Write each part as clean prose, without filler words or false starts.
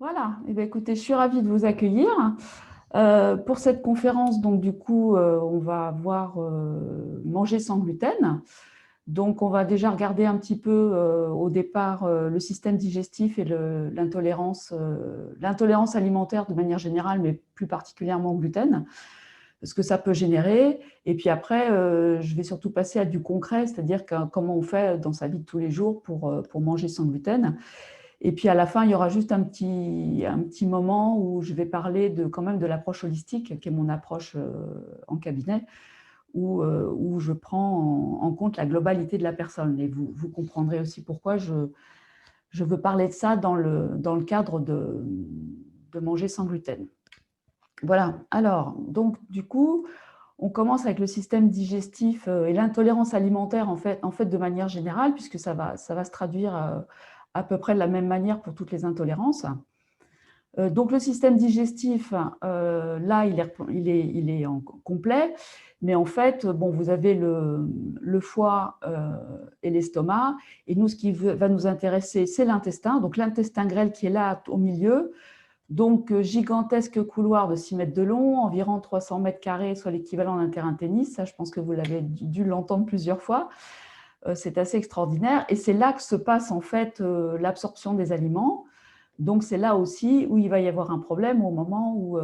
Voilà, eh bien, écoutez, je suis ravie de vous accueillir pour cette conférence. Donc, du coup, on va voir manger sans gluten. Donc, on va déjà regarder un petit peu au départ le système digestif et l'intolérance alimentaire de manière générale, mais plus particulièrement au gluten, ce que ça peut générer. Et puis après, je vais surtout passer à du concret, c'est-à-dire comment on fait dans sa vie de tous les jours pour manger sans gluten. Et puis à la fin, il y aura juste un petit moment où je vais parler quand même de l'approche holistique, qui est mon approche en cabinet, où je prends en compte la globalité de la personne. Et vous comprendrez aussi pourquoi je veux parler de ça dans le cadre de manger sans gluten. Voilà, alors, donc du coup, on commence avec le système digestif et l'intolérance alimentaire en fait de manière générale, puisque ça va se traduire à peu près de la même manière pour toutes les intolérances. Donc le système digestif, là, il est complet, mais en fait, bon, vous avez le foie et l'estomac, et nous, ce qui va nous intéresser, c'est l'intestin, donc l'intestin grêle qui est là au milieu, donc gigantesque couloir de 6 mètres de long, environ 300 mètres carrés, soit l'équivalent d'un terrain de tennis, ça je pense que vous l'avez dû l'entendre plusieurs fois, c'est assez extraordinaire, et c'est là que se passe en fait l'absorption des aliments. Donc, c'est là aussi où il va y avoir un problème au moment où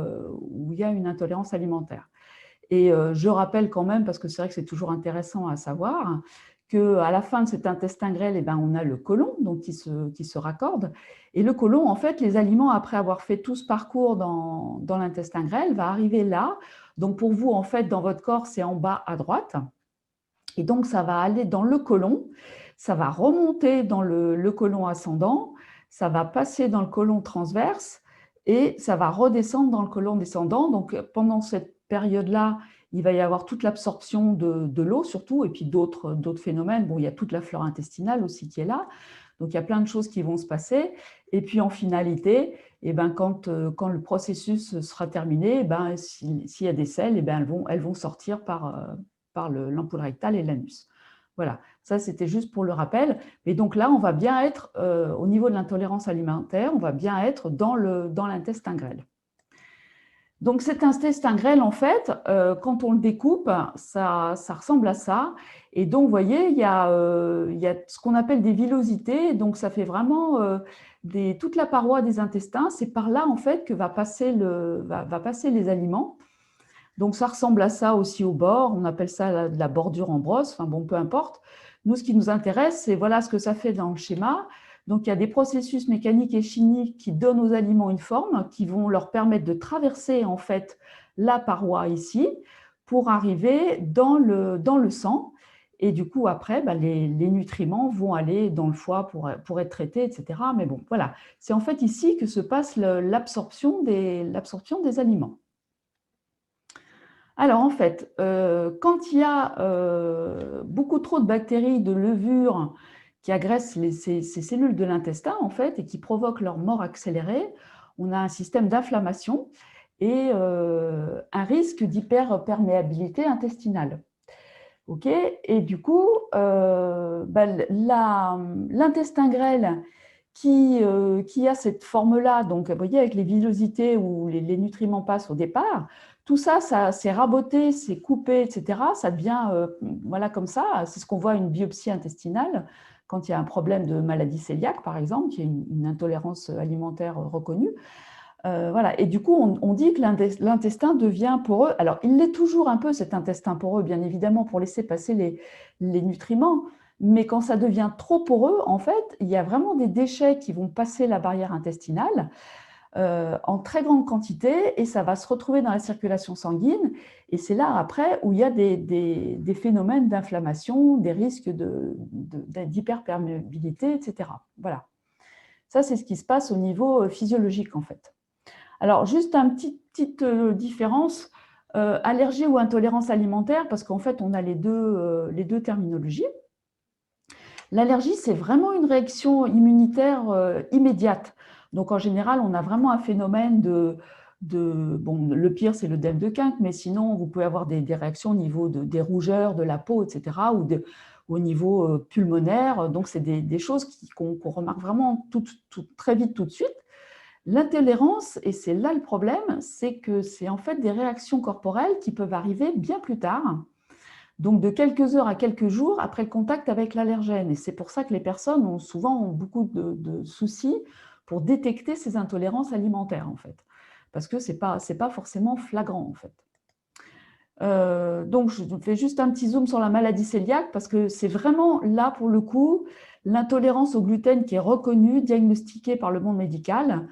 il y a une intolérance alimentaire. Et je rappelle quand même, parce que c'est vrai que c'est toujours intéressant à savoir, qu'à la fin de cet intestin grêle, eh ben, on a le côlon donc qui se raccorde. Et le côlon, en fait, les aliments, après avoir fait tout ce parcours dans l'intestin grêle, va arriver là. Donc, pour vous, en fait, dans votre corps, c'est en bas à droite. Et donc, ça va aller dans le côlon, ça va remonter dans le côlon ascendant, ça va passer dans le côlon transverse et ça va redescendre dans le côlon descendant. Donc, pendant cette période-là, il va y avoir toute l'absorption de l'eau surtout, et puis d'autres phénomènes. Bon, il y a toute la flore intestinale aussi qui est là. Donc, il y a plein de choses qui vont se passer. Et puis, en finalité, eh ben, quand le processus sera terminé, eh ben, s'il y a des selles, eh ben, elles vont sortir par l'ampoule rectale et l'anus. Voilà, ça c'était juste pour le rappel. Et donc là, on va bien être, au niveau de l'intolérance alimentaire, on va bien être dans l'intestin grêle. Donc cet intestin grêle, en fait, quand on le découpe, ça ressemble à ça. Et donc, vous voyez, il y a ce qu'on appelle des villosités. Donc, ça fait vraiment toute la paroi des intestins. C'est par là, en fait, que va passer les aliments. Donc, ça ressemble à ça aussi au bord. On appelle ça de la bordure en brosse. Enfin, bon, peu importe. Nous, ce qui nous intéresse, c'est voilà ce que ça fait dans le schéma. Donc, il y a des processus mécaniques et chimiques qui donnent aux aliments une forme, qui vont leur permettre de traverser, en fait, la paroi ici pour arriver dans le sang. Et du coup, après, bah, les nutriments vont aller dans le foie pour être traités, etc. Mais bon, voilà. C'est en fait ici que se passe l'absorption des aliments. Alors en fait, quand il y a beaucoup trop de bactéries, de levures qui agressent ces cellules de l'intestin en fait et qui provoquent leur mort accélérée, on a un système d'inflammation et un risque d'hyperperméabilité intestinale. Ok. Et du coup, bah, l'intestin grêle qui a cette forme-là, donc vous voyez avec les villosités où les nutriments passent au départ, tout ça, ça c'est raboté, c'est coupé, etc. Ça devient voilà comme ça. C'est ce qu'on voit à une biopsie intestinale quand il y a un problème de maladie cœliaque, par exemple, qui est une intolérance alimentaire reconnue. Voilà. Et du coup, on dit que l'intestin devient poreux. Alors, il l'est toujours un peu, cet intestin poreux, bien évidemment, pour laisser passer les nutriments. Mais quand ça devient trop poreux, en fait, il y a vraiment des déchets qui vont passer la barrière intestinale en très grande quantité et ça va se retrouver dans la circulation sanguine. Et c'est là, après, où il y a des phénomènes d'inflammation, des risques d'hyperperméabilité, etc. Voilà. Ça, c'est ce qui se passe au niveau physiologique, en fait. Alors, juste une petite différence, allergie ou intolérance alimentaire, parce qu'en fait, on a les deux terminologies. L'allergie, c'est vraiment une réaction immunitaire immédiate. Donc, en général, on a vraiment un phénomène bon, le pire, c'est l'œdème de Quinck, mais sinon, vous pouvez avoir des réactions au niveau des rougeurs, de la peau, etc., ou au niveau pulmonaire. Donc, c'est des choses qu'on remarque vraiment très vite, tout de suite. L'intolérance, et c'est là le problème, c'est que c'est en fait des réactions corporelles qui peuvent arriver bien plus tard, donc de quelques heures à quelques jours après le contact avec l'allergène. Et c'est pour ça que les personnes ont souvent beaucoup de soucis pour détecter ces intolérances alimentaires, en fait, parce que ce n'est pas forcément flagrant, en fait. Donc, je fais juste un petit zoom sur la maladie cœliaque parce que c'est vraiment là, pour le coup, l'intolérance au gluten qui est reconnue, diagnostiquée par le monde médical.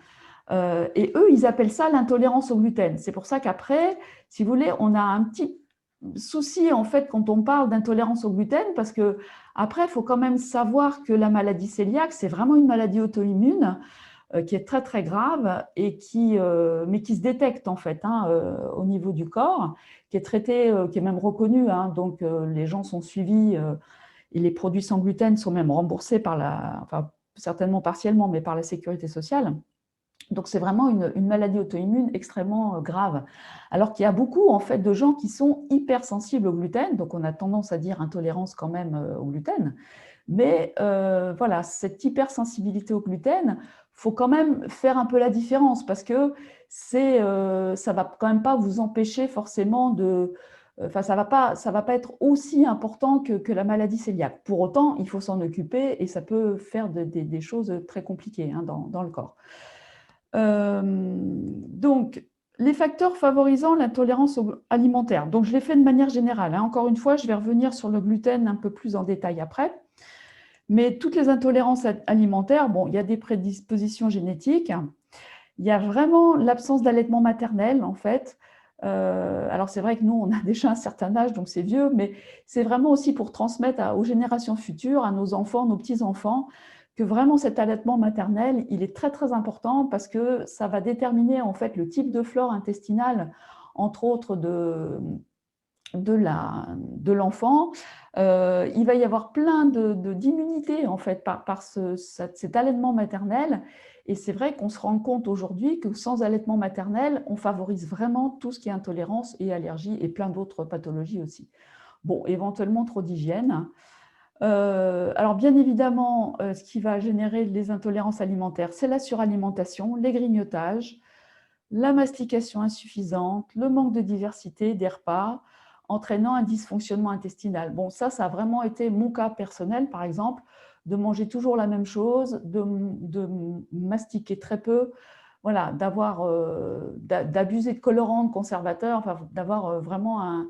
Et eux, ils appellent ça l'intolérance au gluten. C'est pour ça qu'après, si vous voulez, on a un petit souci en fait quand on parle d'intolérance au gluten parce que après, il faut quand même savoir que la maladie cœliaque, c'est vraiment une maladie auto-immune qui est très très grave et mais qui se détecte en fait au niveau du corps, qui est traité, qui est même reconnu. Donc les gens sont suivis et les produits sans gluten sont même remboursés enfin certainement partiellement, mais par la sécurité sociale. Donc c'est vraiment une maladie auto-immune extrêmement grave. Alors qu'il y a beaucoup en fait de gens qui sont hypersensibles au gluten, donc on a tendance à dire intolérance quand même au gluten. Mais voilà, cette hypersensibilité au gluten, il faut quand même faire un peu la différence parce que ça ne va quand même pas vous empêcher forcément de… Enfin, ça va pas être aussi important que la maladie cœliaque. Pour autant, il faut s'en occuper et ça peut faire des choses très compliquées dans le corps. Donc, les facteurs favorisant l'intolérance alimentaire. Donc, je l'ai fait de manière générale. Encore une fois, je vais revenir sur le gluten un peu plus en détail après. Mais toutes les intolérances alimentaires, bon, il y a des prédispositions génétiques. Il y a vraiment l'absence d'allaitement maternel, en fait. Alors, c'est vrai que nous, on a déjà un certain âge, donc c'est vieux, mais c'est vraiment aussi pour transmettre aux générations futures, à nos enfants, nos petits-enfants, que vraiment cet allaitement maternel, il est très, très important parce que ça va déterminer, en fait, le type de flore intestinale, entre autres, de l'enfant. Il va y avoir plein d'immunité en fait par cet allaitement maternel. Et c'est vrai qu'on se rend compte aujourd'hui que sans allaitement maternel, on favorise vraiment tout ce qui est intolérance et allergie et plein d'autres pathologies aussi. Bon, éventuellement trop d'hygiène. Alors bien évidemment, ce qui va générer les intolérances alimentaires, c'est la suralimentation, les grignotages, la mastication insuffisante, le manque de diversité des repas, entraînant un dysfonctionnement intestinal. Bon, ça a vraiment été mon cas personnel, par exemple, de manger toujours la même chose, de mastiquer très peu, voilà, d'abuser de colorants, de conservateurs, enfin, d'avoir vraiment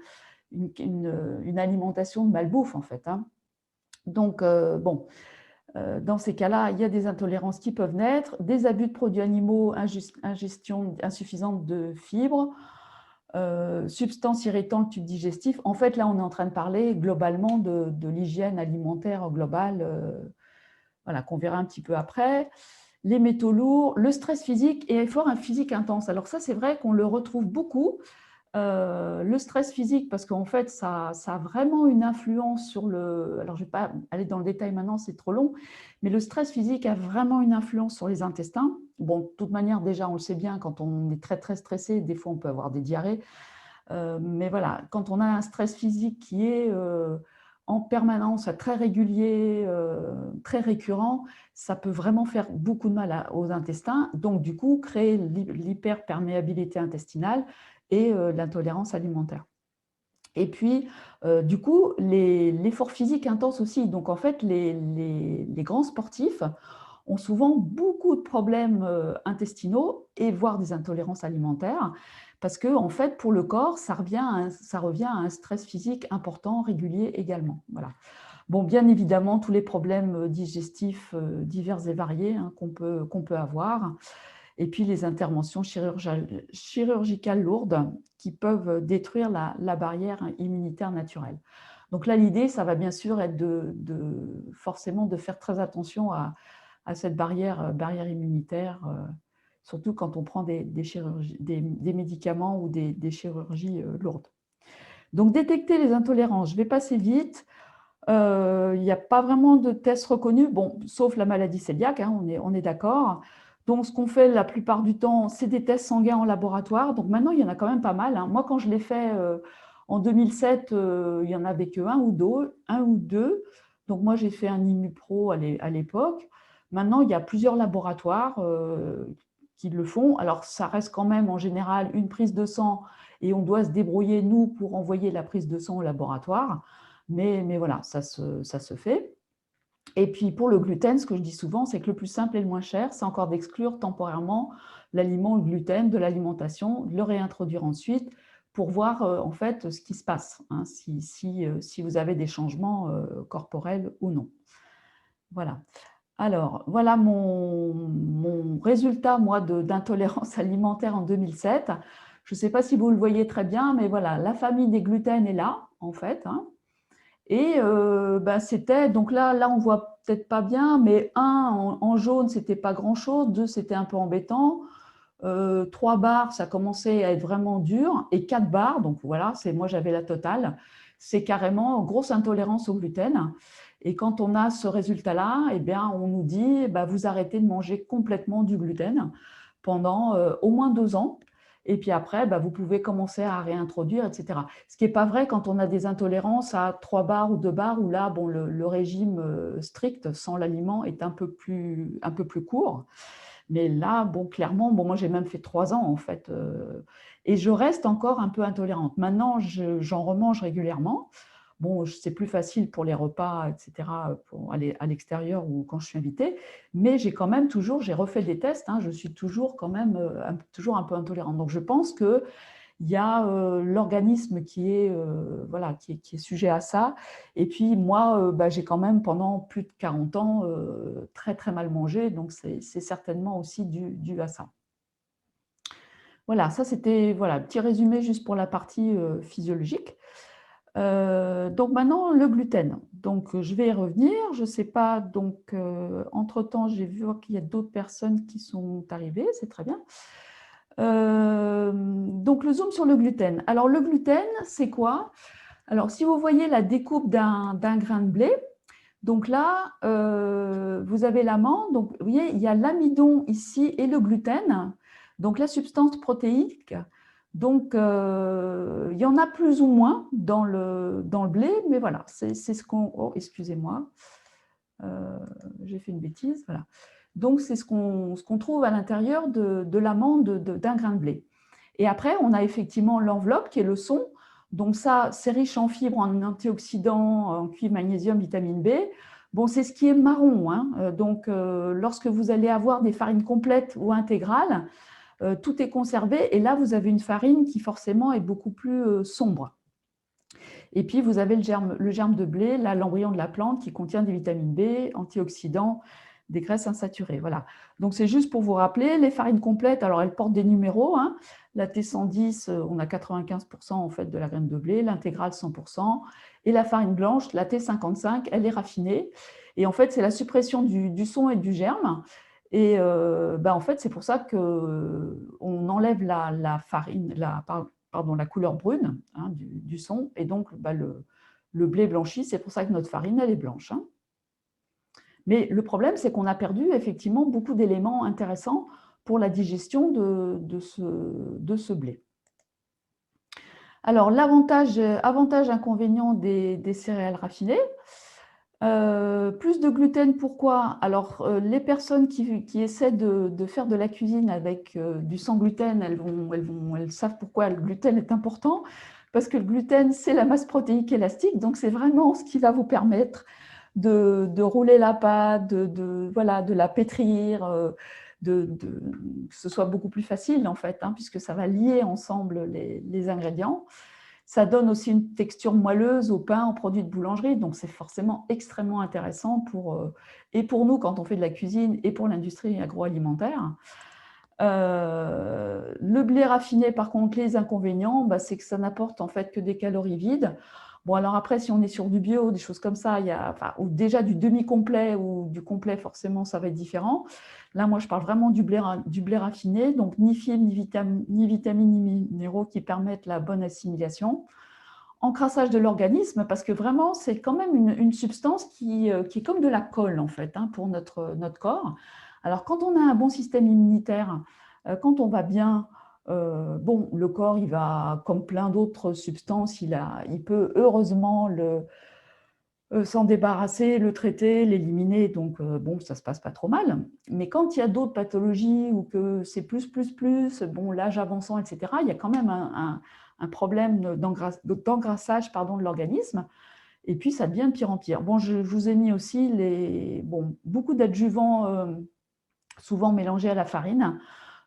une alimentation de malbouffe, en fait. Donc, bon, dans ces cas-là, il y a des intolérances qui peuvent naître, des abus de produits animaux, ingestion insuffisante de fibres, substances irritant le tube digestif. En fait, là, on est en train de parler globalement de l'hygiène alimentaire globale, voilà, qu'on verra un petit peu après. Les métaux lourds, le stress physique et effort physique intense. Alors ça, c'est vrai qu'on le retrouve beaucoup. Le stress physique, parce qu'en fait, ça a vraiment une influence sur le… Alors, je ne vais pas aller dans le détail maintenant, c'est trop long, mais le stress physique a vraiment une influence sur les intestins. Bon, de toute manière, déjà, on le sait bien, quand on est très, très stressé, des fois, on peut avoir des diarrhées. Mais voilà, quand on a un stress physique qui est en permanence, très régulier, très récurrent, ça peut vraiment faire beaucoup de mal aux intestins. Donc, du coup, créer l'hyperperméabilité intestinale et l'intolérance alimentaire. Et puis, du coup, l'effort physique intense aussi. Donc, en fait, les grands sportifs ont souvent beaucoup de problèmes intestinaux et voire des intolérances alimentaires parce que, en fait, pour le corps, ça revient à un stress physique important, régulier également. Voilà. Bon, bien évidemment, tous les problèmes digestifs divers et variés qu'on peut avoir. Et puis les interventions chirurgicales lourdes qui peuvent détruire la barrière immunitaire naturelle. Donc là, l'idée, ça va bien sûr être forcément de faire très attention à cette barrière immunitaire, surtout quand on prend des médicaments ou des chirurgies lourdes. Donc détecter les intolérances, je vais passer vite. Il n'y a pas vraiment de tests reconnus, bon, sauf la maladie cœliaque, on est d'accord. Donc, ce qu'on fait la plupart du temps, c'est des tests sanguins en laboratoire. Donc, maintenant, il y en a quand même pas mal. Moi, quand je l'ai fait en 2007, il n'y en avait que un ou deux. Donc, moi, j'ai fait un IMUPRO à l'époque. Maintenant, il y a plusieurs laboratoires qui le font. Alors, ça reste quand même en général une prise de sang et on doit se débrouiller, nous, pour envoyer la prise de sang au laboratoire. Mais voilà, ça se fait. Et puis, pour le gluten, ce que je dis souvent, c'est que le plus simple et le moins cher, c'est encore d'exclure temporairement l'aliment au gluten de l'alimentation, de le réintroduire ensuite pour voir en fait ce qui se passe, hein, si vous avez des changements corporels ou non. Voilà. Alors, voilà mon résultat, moi, d'intolérance alimentaire en 2007. Je ne sais pas si vous le voyez très bien, mais voilà, la famille des gluten est là, en fait, hein. Et c'était, donc là on voit peut-être pas bien, mais 1 en jaune, c'était pas grand-chose, 2, c'était un peu embêtant, 3 barres, ça commençait à être vraiment dur, et 4 barres, donc voilà, moi j'avais la totale, c'est carrément grosse intolérance au gluten. Et quand on a ce résultat-là, eh bien, on nous dit, vous arrêtez de manger complètement du gluten pendant au moins 2 ans. Et puis après, vous pouvez commencer à réintroduire, etc. Ce qui n'est pas vrai quand on a des intolérances à 3 barres ou 2 barres, où là, bon, le régime strict sans l'aliment est un peu plus court. Mais là, bon, clairement, bon, moi, j'ai même fait 3 ans, en fait. Et je reste encore un peu intolérante. Maintenant, j'en remange régulièrement. Bon, c'est plus facile pour les repas, etc., pour aller à l'extérieur ou quand je suis invitée. Mais j'ai quand même toujours, j'ai refait des tests, hein, je suis toujours quand même toujours un peu intolérante. Donc, je pense qu'il y a l'organisme qui est, voilà, qui est sujet à ça. Et puis, moi, j'ai quand même, pendant plus de 40 ans, très, très mal mangé. Donc, c'est certainement aussi dû à ça. Voilà, ça, c'était un petit résumé juste pour la partie physiologique. Donc maintenant, le gluten. Donc, je vais y revenir. Je ne sais pas, donc, entre-temps, j'ai vu qu'il y a d'autres personnes qui sont arrivées. C'est très bien. Donc, le zoom sur le gluten. Alors, le gluten, c'est quoi? Alors, si vous voyez la découpe d'un grain de blé, donc là, vous avez l'amande. Donc, vous voyez, il y a l'amidon ici et le gluten, donc la substance protéique. Donc, il y en a plus ou moins dans le blé, mais voilà, c'est ce qu'on… Oh, excusez-moi, j'ai fait une bêtise, voilà. Donc, c'est ce qu'on trouve à l'intérieur de l'amande d'un grain de blé. Et après, on a effectivement l'enveloppe qui est le son. Donc ça, c'est riche en fibres, en antioxydants, en cuivre, magnésium, vitamine B. Bon, c'est ce qui est marron, hein. Donc, lorsque vous allez avoir des farines complètes ou intégrales, tout est conservé. Et là, vous avez une farine qui forcément est beaucoup plus sombre. Et puis, vous avez le germe de blé, l'embryon de la plante qui contient des vitamines B, antioxydants, des graisses insaturées. Voilà. Donc, c'est juste pour vous rappeler, les farines complètes, alors elles portent des numéros, hein. La T110, on a 95% en fait de la graine de blé, l'intégrale 100%, et la farine blanche, la T55, elle est raffinée. Et en fait, c'est la suppression du son et du germe. Et en fait, c'est pour ça qu'on enlève la farine, la couleur brune, hein, du son, et donc le blé blanchi, c'est pour ça que notre farine, elle est blanche, hein. Mais le problème, c'est qu'on a perdu effectivement beaucoup d'éléments intéressants pour la digestion de ce blé. Alors, avantage, inconvénient des céréales raffinées. Plus de gluten, pourquoi? Alors, les personnes qui essaient de faire de la cuisine avec du sans gluten, elles savent pourquoi le gluten est important, parce que le gluten, c'est la masse protéique élastique, donc c'est vraiment ce qui va vous permettre de rouler la pâte, voilà, de la pétrir, que ce soit beaucoup plus facile en fait, hein, puisque ça va lier ensemble les ingrédients. Ça donne aussi une texture moelleuse au pain, aux produits de boulangerie, donc c'est forcément extrêmement intéressant et pour nous quand on fait de la cuisine et pour l'industrie agroalimentaire. Le blé raffiné, par contre, les inconvénients, c'est que ça n'apporte en fait que des calories vides. Bon, alors après, si on est sur du bio, des choses comme ça, ou déjà du demi-complet ou du complet, forcément, ça va être différent. Là, moi, je parle vraiment du blé raffiné, donc ni fibres, ni vitamines, ni minéraux qui permettent la bonne assimilation. Encrassage de l'organisme, parce que vraiment, c'est quand même une substance qui est comme de la colle, en fait, hein, pour notre corps. Alors, quand on a un bon système immunitaire, quand on va bien, bon, le corps, il va, comme plein d'autres substances, il peut heureusement s'en débarrasser, le traiter, l'éliminer, donc bon, ça se passe pas trop mal. Mais quand il y a d'autres pathologies ou que c'est plus, bon, l'âge avançant, etc., il y a quand même un problème d'engraissage de l'organisme, et puis ça devient de pire en pire. Bon, je vous ai mis aussi beaucoup d'adjuvants souvent mélangés à la farine,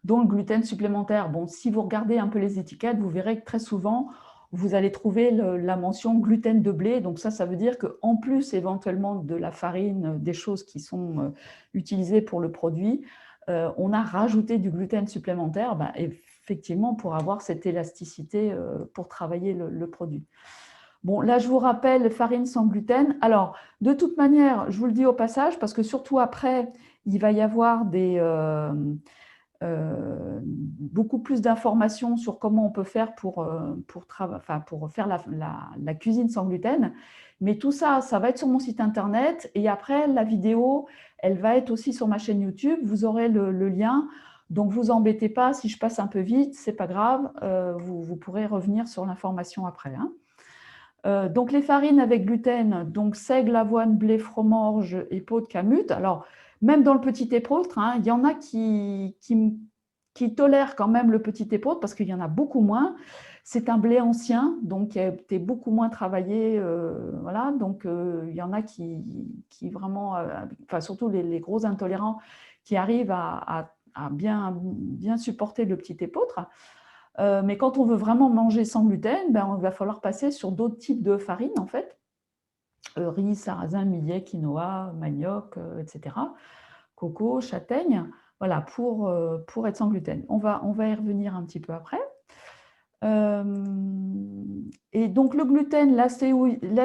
dont le gluten supplémentaire. Bon, si vous regardez un peu les étiquettes, vous verrez que très souvent, vous allez trouver la mention gluten de blé. Donc ça veut dire qu'en plus éventuellement de la farine, des choses qui sont utilisées pour le produit, on a rajouté du gluten supplémentaire, effectivement pour avoir cette élasticité pour travailler le produit. Bon, là, je vous rappelle, farine sans gluten. Alors, de toute manière, je vous le dis au passage, parce que surtout après, il va y avoir beaucoup plus d'informations sur comment on peut faire pour faire la cuisine sans gluten. Mais tout ça, ça va être sur mon site internet. Et après, la vidéo, elle va être aussi sur ma chaîne YouTube. Vous aurez le lien. Donc, vous embêtez pas. Si je passe un peu vite, c'est pas grave. Vous pourrez revenir sur l'information après. Hein. Donc, les farines avec gluten, donc seigle, avoine, blé, fromorge et peau de camut. Alors, même dans le petit épeautre, hein, il y en a qui tolèrent quand même le petit épeautre parce qu'il y en a beaucoup moins. C'est un blé ancien, donc qui a été beaucoup moins travaillé. Voilà, donc il y en a qui vraiment, surtout les gros intolérants, qui arrivent à bien supporter le petit épeautre. Mais quand on veut vraiment manger sans gluten, il va falloir passer sur d'autres types de farines, en fait. Riz, sarrasin, millet, quinoa, manioc, etc. Coco, châtaigne, voilà, pour être sans gluten. On va y revenir un petit peu après. Et donc, le gluten, là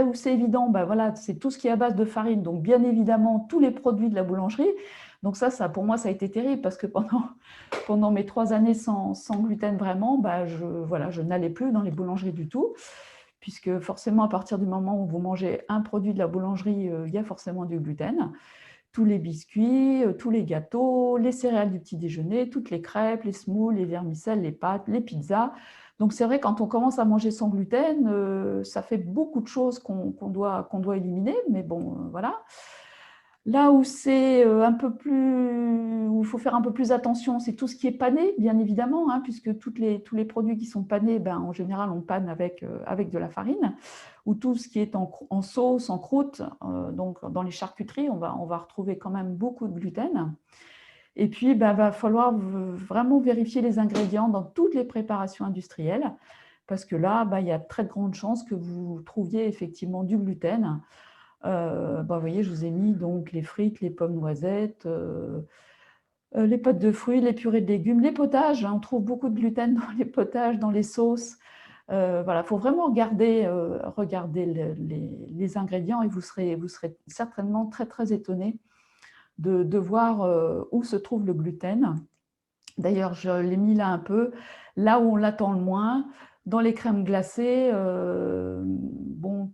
où c'est évident, voilà, c'est tout ce qui est à base de farine. Donc, bien évidemment, tous les produits de la boulangerie. Donc, ça pour moi, ça a été terrible parce que pendant mes 3 années sans gluten vraiment, je n'allais plus dans les boulangeries du tout, puisque forcément, à partir du moment où vous mangez un produit de la boulangerie, il y a forcément du gluten. Tous les biscuits, tous les gâteaux, les céréales du petit déjeuner, toutes les crêpes, les smooths, les vermicelles, les pâtes, les pizzas. Donc c'est vrai, quand on commence à manger sans gluten, ça fait beaucoup de choses qu'on doit éliminer, mais bon, voilà. Là où c'est où il faut faire un peu plus attention, c'est tout ce qui est pané, bien évidemment, hein, puisque tous les produits qui sont panés, en général, on panne avec de la farine, ou tout ce qui est en sauce, en croûte, donc dans les charcuteries, on va retrouver quand même beaucoup de gluten. Et puis, il va falloir vraiment vérifier les ingrédients dans toutes les préparations industrielles, parce que là, il y a très de grandes chances que vous trouviez effectivement du gluten. Vous voyez, je vous ai mis donc les frites, les pommes noisettes, les pâtes de fruits, les purées de légumes, les potages. Hein, on trouve beaucoup de gluten dans les potages, dans les sauces. Voilà, il faut vraiment regarder les ingrédients et vous serez certainement très, très étonné de voir où se trouve le gluten. D'ailleurs, je l'ai mis là un peu, là où on l'attend le moins. Dans les crèmes glacées,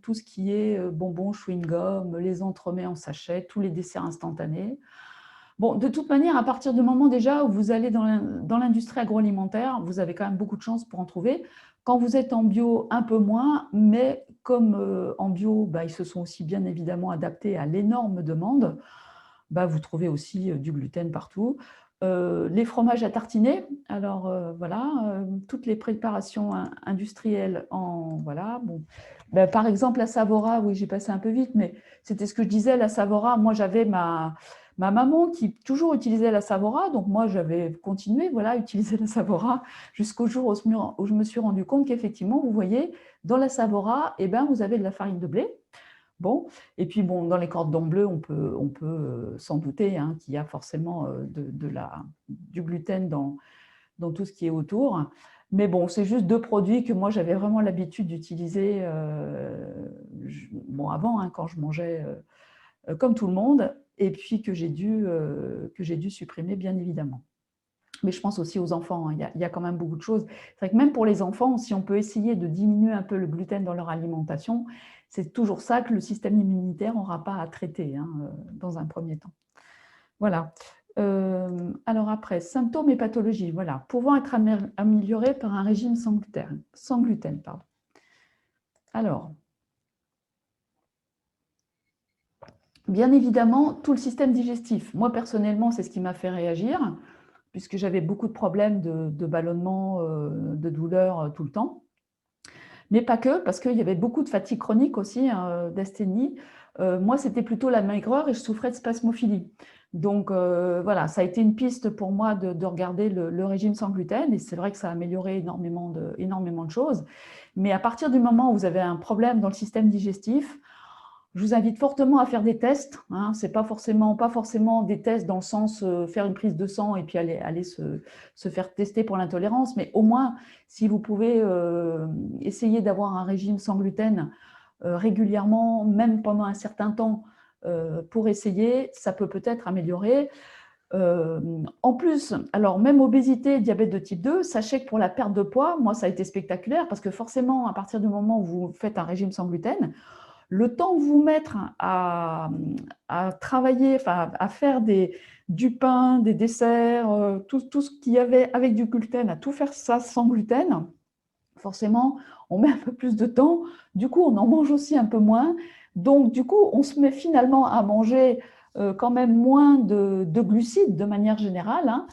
tout ce qui est bonbons, chewing-gum, les entremets en sachet, tous les desserts instantanés. Bon, de toute manière, à partir du moment déjà où vous allez dans l'industrie agroalimentaire, vous avez quand même beaucoup de chances pour en trouver. Quand vous êtes en bio, un peu moins, mais comme en bio, ils se sont aussi bien évidemment adaptés à l'énorme demande, vous trouvez aussi du gluten partout. Les fromages à tartiner, alors voilà, toutes les préparations industrielles voilà, bon. Par exemple, la Savora, oui, j'ai passé un peu vite, mais c'était ce que je disais, la Savora, moi j'avais ma maman qui toujours utilisait la Savora, donc moi j'avais continué voilà, à utiliser la Savora jusqu'au jour où je me suis rendu compte qu'effectivement, vous voyez, dans la Savora, vous avez de la farine de blé. Bon, et puis bon, dans les cordons bleus, on peut s'en douter hein, qu'il y a forcément du gluten dans tout ce qui est autour. Mais bon, c'est juste 2 produits que moi j'avais vraiment l'habitude d'utiliser avant, hein, quand je mangeais comme tout le monde, et puis que j'ai dû supprimer, bien évidemment. Mais je pense aussi aux enfants, hein, il y a quand même beaucoup de choses. C'est vrai que même pour les enfants, si on peut essayer de diminuer un peu le gluten dans leur alimentation, c'est toujours ça que le système immunitaire n'aura pas à traiter hein, dans un premier temps. Voilà. Alors après, symptômes et pathologies, voilà, pouvant être améliorés par un régime sans gluten. Pardon. Alors, Bien évidemment, tout le système digestif. Moi, personnellement, c'est ce qui m'a fait réagir, puisque j'avais beaucoup de problèmes de ballonnement, de douleurs tout le temps. Mais pas que, parce qu'il y avait beaucoup de fatigue chronique aussi, hein, d'asthénie. Moi, c'était plutôt la maigreur et je souffrais de spasmophilie. Donc voilà, ça a été une piste pour moi de regarder le régime sans gluten et c'est vrai que ça a amélioré énormément de choses. Mais à partir du moment où vous avez un problème dans le système digestif, je vous invite fortement à faire des tests, hein. Ce n'est pas forcément des tests dans le sens faire une prise de sang et puis aller se faire tester pour l'intolérance, mais au moins, si vous pouvez essayer d'avoir un régime sans gluten régulièrement, même pendant un certain temps, pour essayer, ça peut-être améliorer. En plus, alors même obésité, diabète de type 2, sachez que pour la perte de poids, moi, ça a été spectaculaire parce que forcément, à partir du moment où vous faites un régime sans gluten, le temps de vous mettre à travailler, enfin, à faire du pain, des desserts, tout ce qu'il y avait avec du gluten, à tout faire ça sans gluten, forcément, on met un peu plus de temps. Du coup, on en mange aussi un peu moins. Donc, du coup, on se met finalement à manger quand même moins de glucides de manière générale, hein.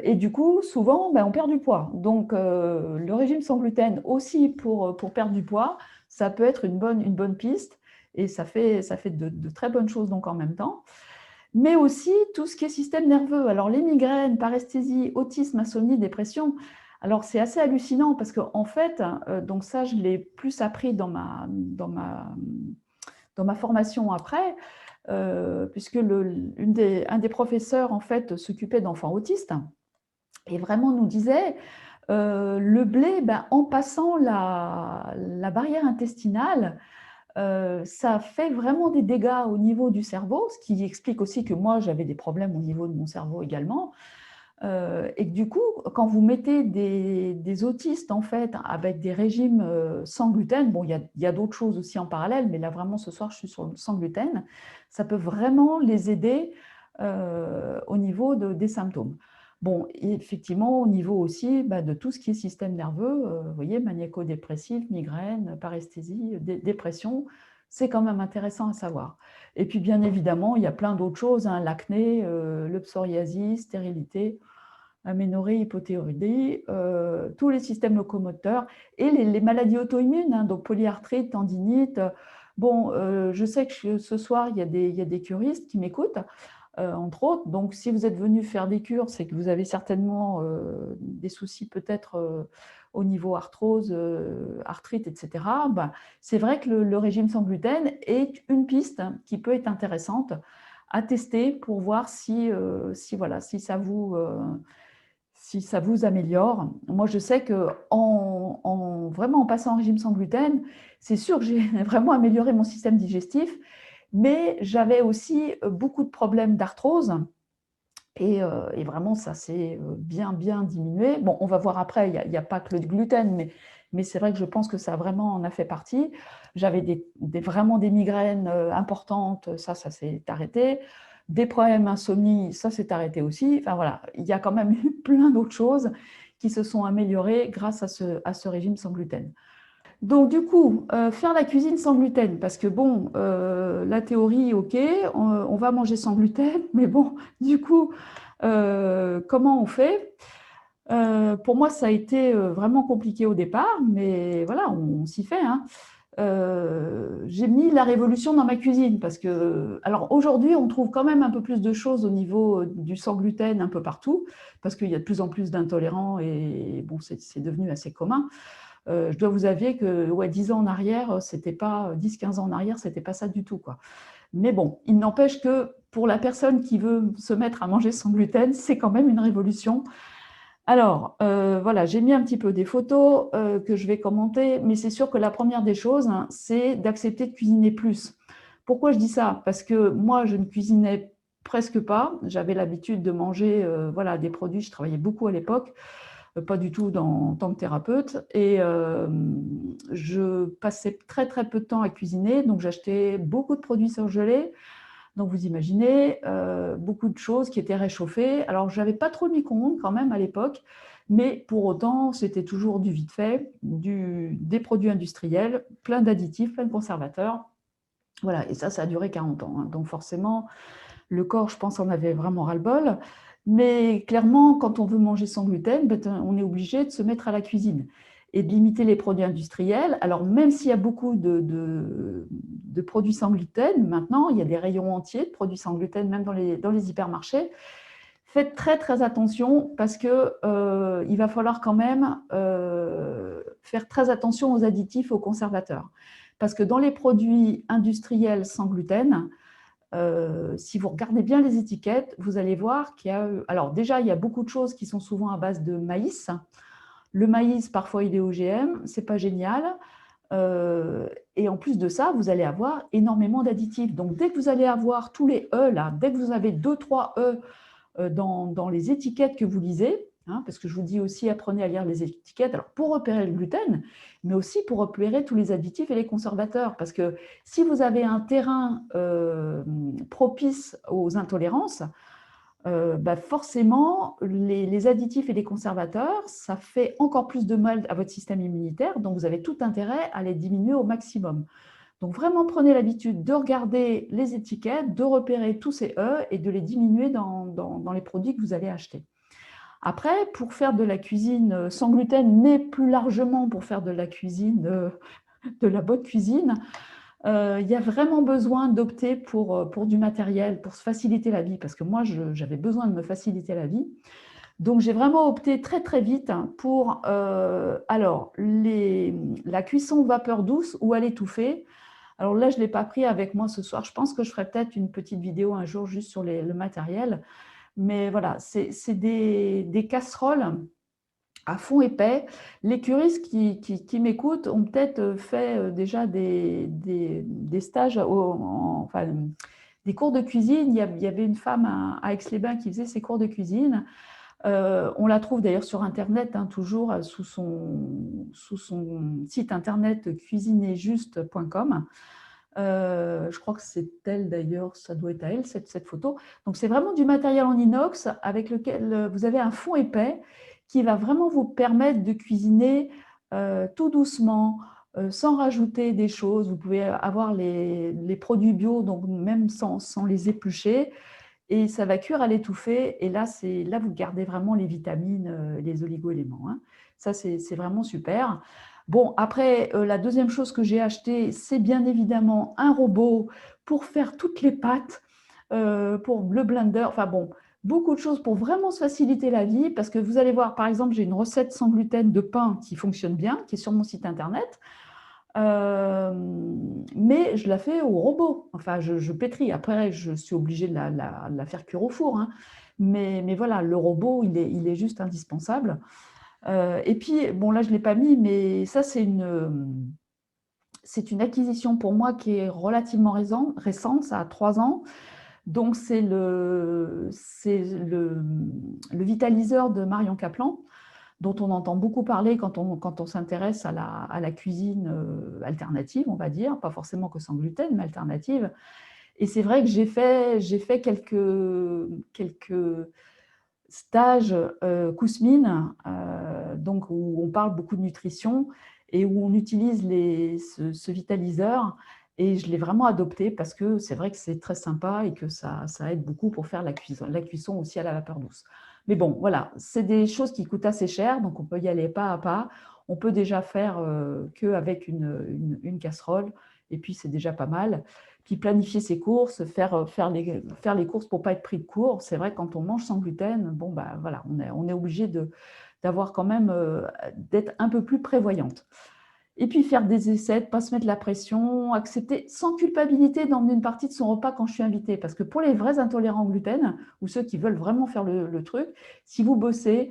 Et du coup, souvent, ben, on perd du poids. Donc, le régime sans gluten aussi pour perdre du poids, ça peut être une bonne piste et ça fait de très bonnes choses donc en même temps. Mais aussi tout ce qui est système nerveux. Alors, les migraines, paresthésie, autisme, insomnie, dépression. Alors, c'est assez hallucinant parce qu'en fait, donc ça, je l'ai plus appris dans ma formation après, puisque un des professeurs, en fait, s'occupait d'enfants autistes et vraiment nous disait le blé, ben, en passant la barrière intestinale, ça fait vraiment des dégâts au niveau du cerveau, ce qui explique aussi que moi, j'avais des problèmes au niveau de mon cerveau également. Et que du coup, quand vous mettez des autistes, en fait, avec des régimes sans gluten, bon, il y a d'autres choses aussi en parallèle, mais là, vraiment, ce soir, je suis sur le sans gluten, ça peut vraiment les aider au niveau des symptômes. Bon, et effectivement, au niveau aussi bah, de tout ce qui est système nerveux, vous voyez, maniaco-dépressif, migraine, paresthésie, dépression, c'est quand même intéressant à savoir. Et puis, bien évidemment, il y a plein d'autres choses, hein, l'acné, le psoriasis, stérilité, aménorrhée, hypothyroïdie, tous les systèmes locomoteurs et les maladies auto-immunes, hein, donc polyarthrite, tendinite. Bon, je sais que ce soir, il y a des curistes qui m'écoutent, entre autres. Donc, si vous êtes venu faire des cures, c'est que vous avez certainement des soucis peut-être au niveau arthrose, arthrite, etc. Ben, c'est vrai que le régime sans gluten est une piste qui peut être intéressante à tester pour voir voilà, si ça vous améliore. Moi, je sais que vraiment en passant en régime sans gluten, c'est sûr que j'ai vraiment amélioré mon système digestif, mais j'avais aussi beaucoup de problèmes d'arthrose. Et vraiment, ça s'est bien diminué. Bon, on va voir après, il n'y a pas que le gluten, mais c'est vrai que je pense que ça vraiment en a fait partie. J'avais vraiment des migraines importantes, ça s'est arrêté. Des problèmes d'insomnie, ça s'est arrêté aussi. Enfin voilà, il y a quand même eu plein d'autres choses qui se sont améliorées grâce à ce régime sans gluten. Donc, du coup, faire la cuisine sans gluten, parce que bon, la théorie, ok, on va manger sans gluten, mais bon, du coup, comment on fait? Pour moi, ça a été vraiment compliqué au départ, mais voilà, on s'y fait, hein. J'ai mis la révolution dans ma cuisine parce que, alors aujourd'hui, on trouve quand même un peu plus de choses au niveau du sans gluten un peu partout, parce qu'il y a de plus en plus d'intolérants et bon, c'est devenu assez commun. Je dois vous avouer que ouais, 10 ans en arrière, c'était pas 10-15 ans en arrière, c'était pas ça du tout, quoi. Mais bon, il n'empêche que pour la personne qui veut se mettre à manger sans gluten, c'est quand même une révolution. Alors, voilà, j'ai mis un petit peu des photos que je vais commenter, mais c'est sûr que la première des choses, hein, c'est d'accepter de cuisiner plus. Pourquoi je dis ça? Parce que moi, je ne cuisinais presque pas. J'avais l'habitude de manger voilà, des produits, je travaillais beaucoup à l'époque, pas du tout en tant que thérapeute. Et je passais très peu de temps à cuisiner, donc j'achetais beaucoup de produits surgelés. Donc vous imaginez, beaucoup de choses qui étaient réchauffées. Alors je n'avais pas trop de micro-ondes quand même à l'époque, mais pour autant, c'était toujours du vite fait, des produits industriels, plein d'additifs, plein de conservateurs. Voilà, et ça a duré 40 ans, hein. Donc forcément, le corps, je pense, en avait vraiment ras-le-bol. Mais clairement, quand on veut manger sans gluten, on est obligé de se mettre à la cuisine et de limiter les produits industriels. Alors, même s'il y a beaucoup de produits sans gluten, maintenant, il y a des rayons entiers de produits sans gluten, même dans les hypermarchés. Faites très, très attention parce qu'il va falloir quand même faire très attention aux additifs, aux conservateurs. Parce que dans les produits industriels sans gluten, si vous regardez bien les étiquettes, vous allez voir qu'il y a… Alors déjà, il y a beaucoup de choses qui sont souvent à base de maïs. Le maïs, parfois, il est OGM, c'est pas génial. Et en plus de ça, vous allez avoir énormément d'additifs. Donc, dès que vous allez avoir tous les E, là, dès que vous avez 2-3 E dans les étiquettes que vous lisez, hein, parce que je vous dis aussi, apprenez à lire les étiquettes, alors pour repérer le gluten, mais aussi pour repérer tous les additifs et les conservateurs, parce que si vous avez un terrain propice aux intolérances, forcément, les additifs et les conservateurs, ça fait encore plus de mal à votre système immunitaire, donc vous avez tout intérêt à les diminuer au maximum. Donc vraiment, prenez l'habitude de regarder les étiquettes, de repérer tous ces E et de les diminuer dans les produits que vous allez acheter. Après, pour faire de la cuisine sans gluten, mais plus largement pour faire de la cuisine, de la bonne cuisine, il y a vraiment besoin d'opter pour du matériel, pour se faciliter la vie, parce que moi, j'avais besoin de me faciliter la vie. Donc, j'ai vraiment opté très, très vite pour la cuisson vapeur douce ou à l'étouffée. Alors là, je ne l'ai pas pris avec moi ce soir. Je pense que je ferai peut-être une petite vidéo un jour juste sur le matériel. Mais voilà, c'est des casseroles à fond épais. Les curistes qui m'écoutent ont peut-être fait déjà des stages, enfin, des cours de cuisine. Il y avait une femme à Aix-les-Bains qui faisait ses cours de cuisine. On la trouve d'ailleurs sur Internet, hein, toujours sous son site internet cuisinerjuste.com. Je crois que c'est elle d'ailleurs, ça doit être à elle cette photo. Donc c'est vraiment du matériel en inox avec lequel vous avez un fond épais qui va vraiment vous permettre de cuisiner tout doucement, sans rajouter des choses. Vous pouvez avoir les produits bio, donc même sans les éplucher, et ça va cuire à l'étouffée. Et là, vous gardez vraiment les vitamines, les oligo-éléments, hein. Ça, c'est vraiment super. Bon, après, la deuxième chose que j'ai achetée, c'est bien évidemment un robot pour faire toutes les pâtes, pour le blender. Enfin bon, beaucoup de choses pour vraiment se faciliter la vie, parce que vous allez voir, par exemple, j'ai une recette sans gluten de pain qui fonctionne bien, qui est sur mon site internet. Mais je la fais au robot. Enfin, je pétris. Après, je suis obligée de la faire cuire au four, hein. Mais voilà, le robot, il est juste indispensable. Et puis, bon, là, je ne l'ai pas mis, mais ça, c'est une acquisition pour moi qui est relativement récente, ça a 3 ans. Donc, c'est le vitaliseur de Marion Caplan, dont on entend beaucoup parler quand on s'intéresse à la cuisine alternative, on va dire, pas forcément que sans gluten, mais alternative. Et c'est vrai que j'ai fait quelques stages Kousmine, donc où on parle beaucoup de nutrition et où on utilise ce vitaliseur. Et je l'ai vraiment adopté parce que c'est vrai que c'est très sympa et que ça aide beaucoup pour faire la cuisson aussi à la vapeur douce. Mais bon, voilà, c'est des choses qui coûtent assez cher, donc on peut y aller pas à pas. On peut déjà faire qu'avec une casserole, et puis c'est déjà pas mal. Puis planifier ses courses, faire les courses pour ne pas être pris de court. C'est vrai que quand on mange sans gluten, bon, bah, voilà, on est obligé d'avoir quand même, d'être un peu plus prévoyante. Et puis faire des essais, de ne pas se mettre la pression, accepter sans culpabilité d'emmener une partie de son repas quand je suis invitée. Parce que pour les vrais intolérants au gluten, ou ceux qui veulent vraiment faire le truc, si vous bossez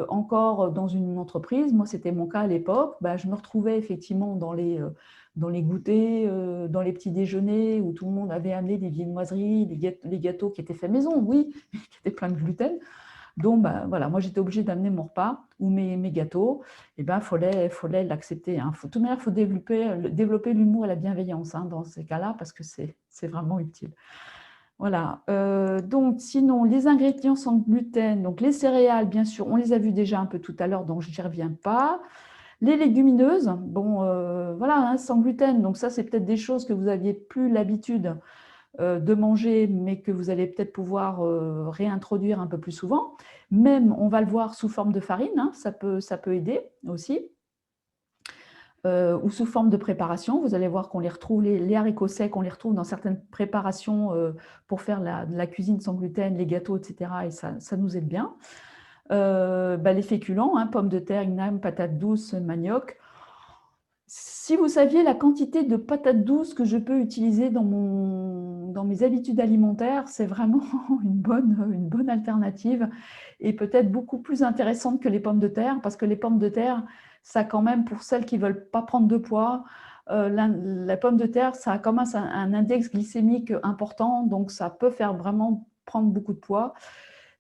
encore dans une entreprise, moi c'était mon cas à l'époque, bah, je me retrouvais effectivement dans les goûters, dans les petits déjeuners où tout le monde avait amené des viennoiseries, les gâteaux qui étaient faits maison, oui, mais qui étaient pleins de gluten. Donc, bah, voilà, moi, j'étais obligée d'amener mon repas ou mes gâteaux. Et ben, fallait l'accepter, hein. De toute manière, il faut développer l'humour et la bienveillance, hein, dans ces cas-là, parce que c'est vraiment utile. Voilà. Donc, sinon, les ingrédients sans gluten, donc les céréales, bien sûr, on les a vus déjà un peu tout à l'heure, donc je n'y reviens pas. Les légumineuses, bon, voilà, hein, sans gluten, donc ça, c'est peut-être des choses que vous n'aviez plus l'habitude de manger, mais que vous allez peut-être pouvoir réintroduire un peu plus souvent. Même, on va le voir sous forme de farine, hein, ça peut aider aussi. Ou sous forme de préparation. Vous allez voir qu'on les retrouve, les haricots secs, on les retrouve dans certaines préparations pour faire de la cuisine sans gluten, les gâteaux, etc. Et ça nous aide bien. Les féculents, hein, pommes de terre, ignames, patates douces, manioc. Si vous saviez la quantité de patates douces que je peux utiliser dans mes habitudes alimentaires, c'est vraiment une bonne alternative et peut-être beaucoup plus intéressante que les pommes de terre, parce que les pommes de terre, ça quand même, pour celles qui ne veulent pas prendre de poids, la pomme de terre, ça a quand même un index glycémique important, donc ça peut faire vraiment prendre beaucoup de poids.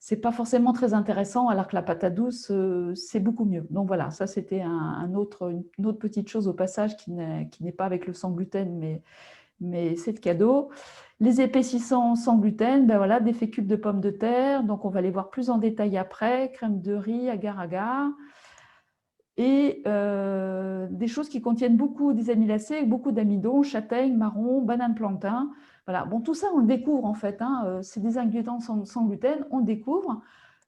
C'est pas forcément très intéressant, alors que la patate douce, c'est beaucoup mieux. Donc voilà, ça c'était une autre petite chose au passage qui n'est pas avec le sans gluten, mais c'est le cadeau. Les épaississants sans gluten, ben voilà, des fécule de pommes de terre, donc on va les voir plus en détail après, crème de riz, agar-agar, et des choses qui contiennent beaucoup des amylacés, beaucoup d'amidon, châtaigne, marron, banane plantain. Voilà. Bon, tout ça, on le découvre en fait, hein. C'est des ingrédients sans gluten, on le découvre.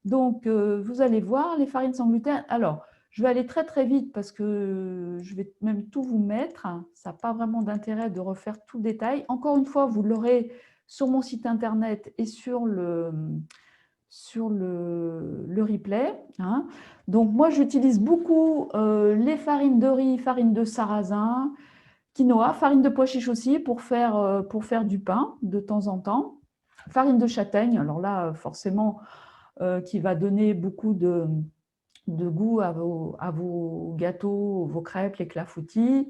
Donc, vous allez voir les farines sans gluten. Alors, je vais aller très très vite parce que je vais même tout vous mettre. Ça n'a pas vraiment d'intérêt de refaire tout le détail. Encore une fois, vous l'aurez sur mon site internet et sur le replay, hein. Donc, moi, j'utilise beaucoup les farines de riz, farine de sarrasin, quinoa, farine de pois chiche aussi pour faire du pain de temps en temps. Farine de châtaigne, alors là, forcément, qui va donner beaucoup de goût à vos gâteaux, vos crêpes, les clafoutis,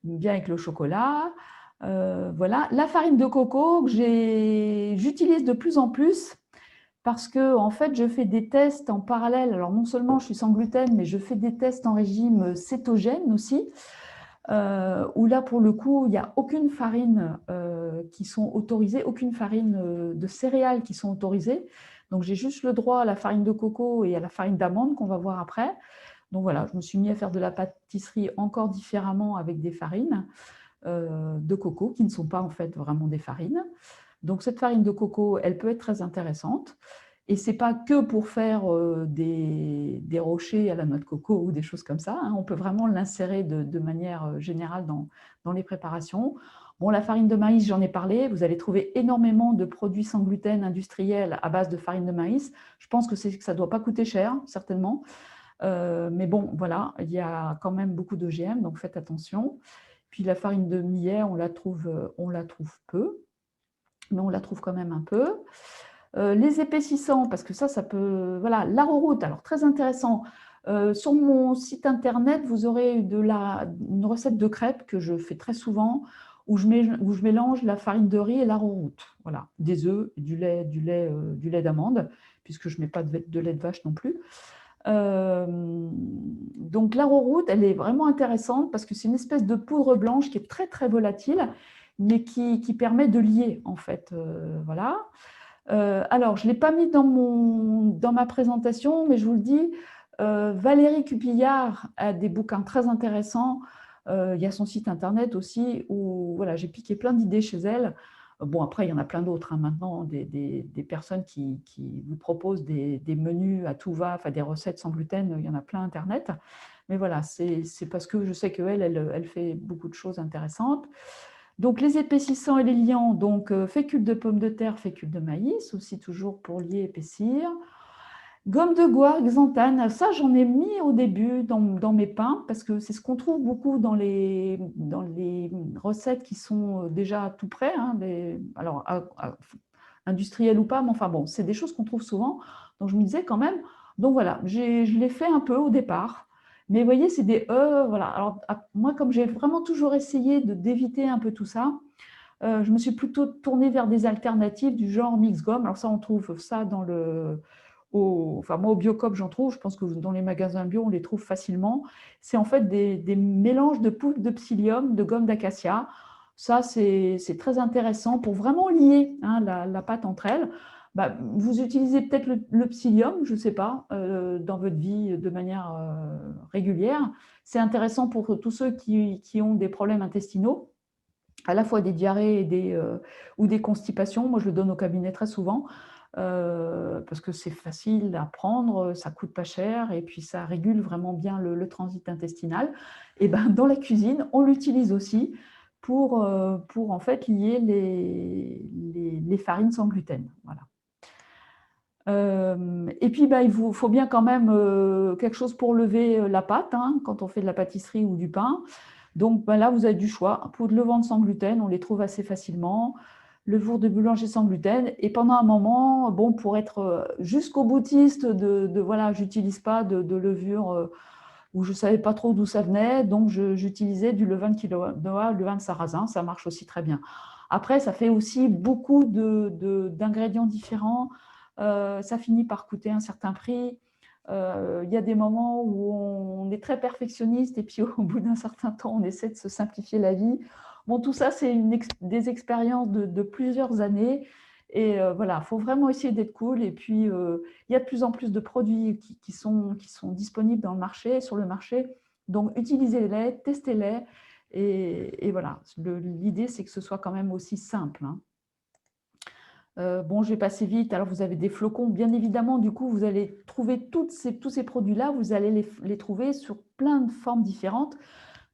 bien avec le chocolat. Voilà. La farine de coco que j'utilise de plus en plus parce que en fait, je fais des tests en parallèle. Alors, non seulement je suis sans gluten, mais je fais des tests en régime cétogène aussi, où là, pour le coup, il n'y a aucune farine qui sont autorisées, aucune farine de céréales qui sont autorisées. Donc, j'ai juste le droit à la farine de coco et à la farine d'amande qu'on va voir après. Donc, voilà, je me suis mis à faire de la pâtisserie encore différemment avec des farines de coco qui ne sont pas en fait vraiment des farines. Donc, cette farine de coco, elle peut être très intéressante. Et ce n'est pas que pour faire des rochers à la noix de coco ou des choses comme ça, hein. On peut vraiment l'insérer de manière générale dans les préparations. Bon, la farine de maïs, j'en ai parlé. Vous allez trouver énormément de produits sans gluten industriels à base de farine de maïs. Je pense que ça ne doit pas coûter cher, certainement. Mais bon, voilà, il y a quand même beaucoup d'OGM, donc faites attention. Puis la farine de millet, on la trouve peu, mais on la trouve quand même un peu. Les épaississants, parce que ça peut… Voilà, l'arrowroot, alors très intéressant. Sur mon site internet, vous aurez une recette de crêpes que je fais très souvent, où je mélange la farine de riz et l'arrowroot. Voilà, des œufs, du lait d'amande, puisque je ne mets pas de lait de vache non plus. Donc l'arrowroot, elle est vraiment intéressante parce que c'est une espèce de poudre blanche qui est très très volatile, mais qui permet de lier en fait. Voilà. Alors, je ne l'ai pas mis dans ma présentation, mais je vous le dis, Valérie Cupillard a des bouquins très intéressants. Il y a son site internet aussi où voilà, j'ai piqué plein d'idées chez elle. Bon, après, il y en a plein d'autres hein, maintenant, des personnes qui vous proposent des menus à tout va, enfin des recettes sans gluten, il y en a plein internet. Mais voilà, c'est parce que je sais qu'elle elle fait beaucoup de choses intéressantes. Donc, les épaississants et les liants, donc fécule de pommes de terre, fécule de maïs, aussi toujours pour lier, épaissir. Gomme de goitre, xanthane, ça j'en ai mis au début dans mes pains parce que c'est ce qu'on trouve beaucoup dans les recettes qui sont déjà tout prêts, hein, alors industrielles ou pas, mais enfin bon, c'est des choses qu'on trouve souvent. Donc je me disais quand même, donc voilà, je l'ai fait un peu au départ. Mais vous voyez, c'est des voilà. Alors moi, comme j'ai vraiment toujours essayé d'éviter un peu tout ça, je me suis plutôt tournée vers des alternatives du genre mix gomme. Alors ça, on trouve ça dans enfin moi au Biocoop, j'en trouve. Je pense que dans les magasins bio, on les trouve facilement. C'est en fait des mélanges de poudre de psyllium, de gomme d'acacia. Ça, c'est très intéressant pour vraiment lier hein, la pâte entre elles. Bah, vous utilisez peut-être le psyllium, je ne sais pas, dans votre vie de manière régulière. C'est intéressant pour tous ceux qui ont des problèmes intestinaux, à la fois des diarrhées ou des constipations. Moi, je le donne au cabinet très souvent parce que c'est facile à prendre, ça coûte pas cher et puis ça régule vraiment bien le transit intestinal. Et ben, dans la cuisine, on l'utilise aussi pour en fait lier les farines sans gluten. Voilà. Et puis, bah, il vous faut bien quand même quelque chose pour lever la pâte, hein, quand on fait de la pâtisserie ou du pain. Donc bah, là, vous avez du choix. Pour de levain sans gluten, on les trouve assez facilement. Levure de boulanger sans gluten. Et pendant un moment, bon, pour être jusqu'au boutiste voilà, j'utilise pas de levure où je ne savais pas trop d'où ça venait. Donc j'utilisais du levain de quinoa, le levain de sarrasin. Ça marche aussi très bien. Après, ça fait aussi beaucoup d'ingrédients différents. Ça finit par coûter un certain prix. Il y a des moments où on est très perfectionniste et puis au bout d'un certain temps, on essaie de se simplifier la vie. Bon, tout ça, c'est des expériences de plusieurs années. Et voilà, il faut vraiment essayer d'être cool. Et puis, il y a de plus en plus de produits qui sont disponibles dans le marché, sur le marché. Donc, utilisez-les, testez-les. Et voilà, l'idée, c'est que ce soit quand même aussi simple, hein. Bon, je vais passer vite. Alors, vous avez des flocons, bien évidemment. Du coup, vous allez trouver tous ces produits-là, vous allez les trouver sur plein de formes différentes.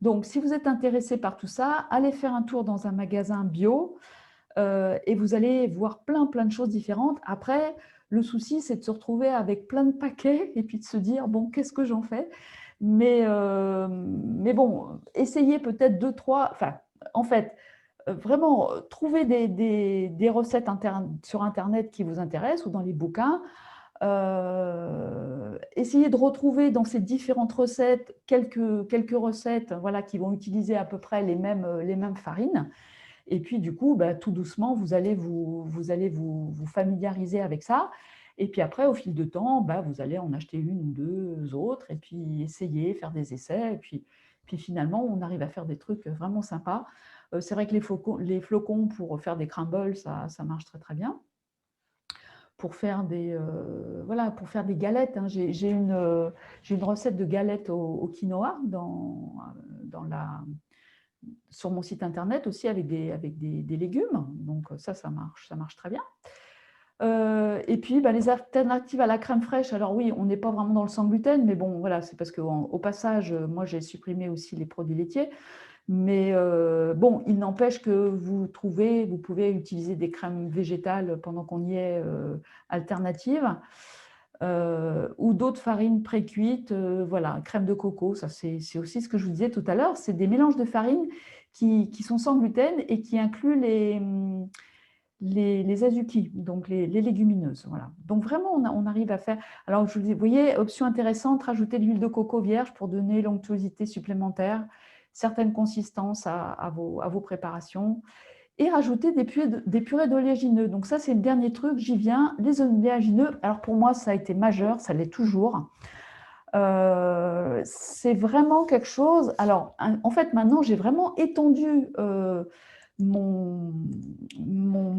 Donc, si vous êtes intéressé par tout ça, allez faire un tour dans un magasin bio et vous allez voir plein de choses différentes. Après, le souci, c'est de se retrouver avec plein de paquets et puis de se dire, bon, qu'est-ce que j'en fais? Mais bon, essayez peut-être deux, trois. Enfin, en fait, vraiment, trouver des recettes sur Internet qui vous intéressent ou dans les bouquins. Essayez de retrouver dans ces différentes recettes quelques recettes, voilà, qui vont utiliser à peu près les mêmes farines. Et puis, du coup, bah, tout doucement, vous allez vous familiariser avec ça. Et puis après, au fil de temps, bah, vous allez en acheter une ou deux autres et puis essayer, faire des essais. Et puis finalement, on arrive à faire des trucs vraiment sympas. C'est vrai que les flocons pour faire des crumbles, ça marche très très bien. Pour faire voilà, pour faire des galettes, hein. J'ai une recette de galettes au quinoa sur mon site internet aussi avec des légumes. Donc ça marche très bien. Et puis, bah, les alternatives à la crème fraîche, alors oui, on n'est pas vraiment dans le sans gluten, mais bon, voilà, c'est parce qu'au passage, moi, j'ai supprimé aussi les produits laitiers. Mais bon, il n'empêche que vous pouvez utiliser des crèmes végétales pendant qu'on y est, alternatives, ou d'autres farines pré-cuites, voilà, crème de coco, ça c'est aussi ce que je vous disais tout à l'heure, c'est des mélanges de farines qui sont sans gluten et qui incluent les azuki, donc les légumineuses. Voilà. Donc vraiment, on arrive à faire… Alors, vous voyez, option intéressante, rajouter de l'huile de coco vierge pour donner l'onctuosité supplémentaire, certaines consistances à vos préparations, et rajouter des purées d'oléagineux. Donc ça, c'est le dernier truc, j'y viens. Les oléagineux, alors pour moi, ça a été majeur, ça l'est toujours. C'est vraiment quelque chose… Alors, en fait, maintenant, j'ai vraiment étendu mon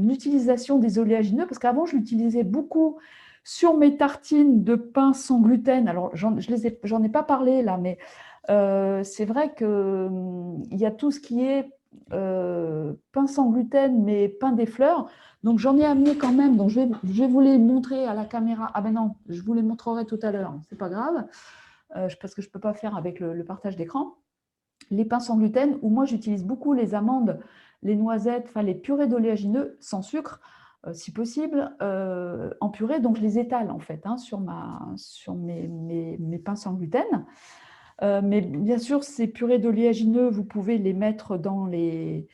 utilisation des oléagineux, parce qu'avant, je l'utilisais beaucoup sur mes tartines de pain sans gluten. Alors, j'en ai pas parlé là, mais c'est vrai qu'il y a tout ce qui est pain sans gluten, mais pain des fleurs. Donc, j'en ai amené quand même. Donc, je vais vous les montrer à la caméra. Ah ben non, je vous les montrerai tout à l'heure. C'est pas grave, parce que je ne peux pas faire avec le partage d'écran. Les pains sans gluten, où moi, j'utilise beaucoup les amandes, les noisettes, enfin les purées d'oléagineux sans sucre, si possible, en purée. Donc, je les étale en fait, hein, sur mes pains sans gluten. Mais bien sûr, ces purées d'oléagineux, vous pouvez les mettre dans les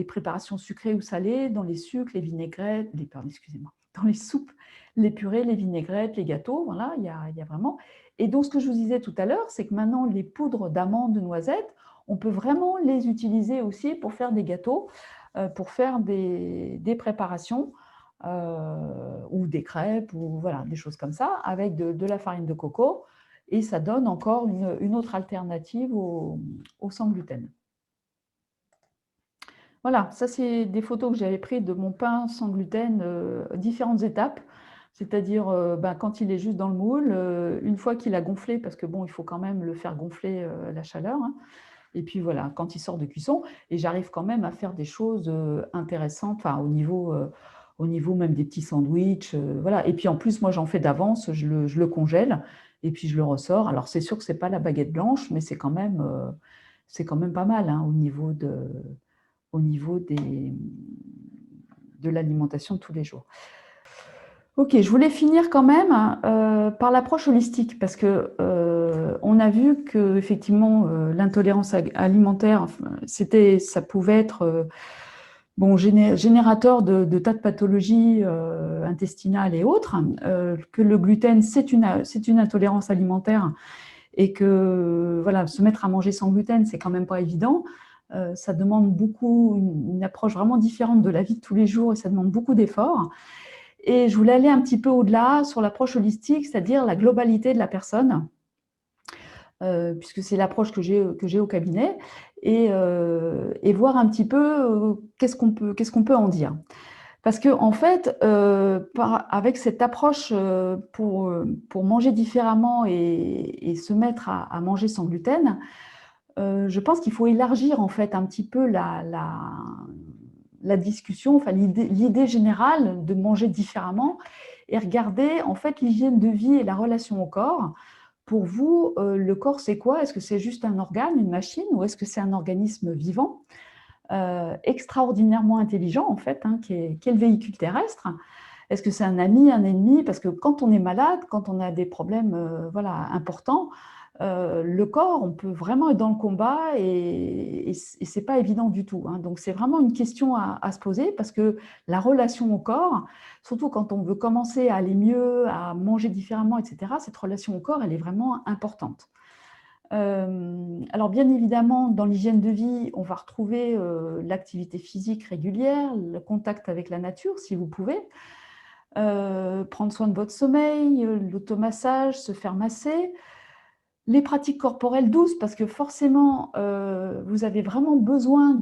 préparations sucrées ou salées, dans les sucres, les vinaigrettes, excusez-moi, dans les soupes, les purées, les vinaigrettes, les gâteaux. Voilà, il y a vraiment… Et donc, ce que je vous disais tout à l'heure, c'est que maintenant, les poudres d'amandes, de noisettes, on peut vraiment les utiliser aussi pour faire des gâteaux, pour faire des préparations ou des crêpes, ou voilà, des choses comme ça, avec de la farine de coco. Et ça donne encore une autre alternative au sans gluten. Voilà, ça c'est des photos que j'avais prises de mon pain sans gluten, différentes étapes. C'est-à-dire, quand il est juste dans le moule, une fois qu'il a gonflé, parce que bon, il faut quand même le faire gonfler, à la chaleur, hein. Et puis voilà, quand il sort de cuisson, et j'arrive quand même à faire des choses, intéressantes, enfin au niveau même des petits sandwichs, voilà. Et puis en plus, moi j'en fais d'avance, je le congèle et puis je le ressors. Alors c'est sûr que c'est pas la baguette blanche, mais c'est quand même pas mal, hein, au niveau de l'alimentation de tous les jours. Ok, je voulais finir quand même par l'approche holistique parce que on a vu que effectivement l'intolérance alimentaire, enfin, ça pouvait être bon, générateur de tas de pathologies intestinales et autres, que le gluten c'est une intolérance alimentaire et que voilà, se mettre à manger sans gluten c'est quand même pas évident. Ça demande beaucoup une approche vraiment différente de la vie de tous les jours et ça demande beaucoup d'efforts. Et je voulais aller un petit peu au-delà sur l'approche holistique, c'est-à-dire la globalité de la personne, puisque c'est l'approche que j'ai au cabinet, et voir un petit peu qu'est-ce qu'on peut en dire. Parce que en fait, avec cette approche pour manger différemment et se mettre à manger sans gluten, je pense qu'il faut élargir en fait un petit peu la discussion, enfin l'idée générale de manger différemment et regarder en fait l'hygiène de vie et la relation au corps. Pour vous, le corps, c'est quoi? Est-ce que c'est juste un organe, une machine, ou est-ce que c'est un organisme vivant, extraordinairement intelligent en fait, hein, qui est le véhicule terrestre? Est-ce que c'est un ami, un ennemi? Parce que quand on est malade, quand on a des problèmes voilà, importants, le corps, on peut vraiment être dans le combat et ce n'est pas évident du tout, hein. Donc, c'est vraiment une question à se poser parce que la relation au corps, surtout quand on veut commencer à aller mieux, à manger différemment, etc., cette relation au corps, elle est vraiment importante. Alors, bien évidemment, dans l'hygiène de vie, on va retrouver l'activité physique régulière, le contact avec la nature, si vous pouvez. Prendre soin de votre sommeil, l'automassage, se faire masser, les pratiques corporelles douces, parce que forcément, vous avez vraiment besoin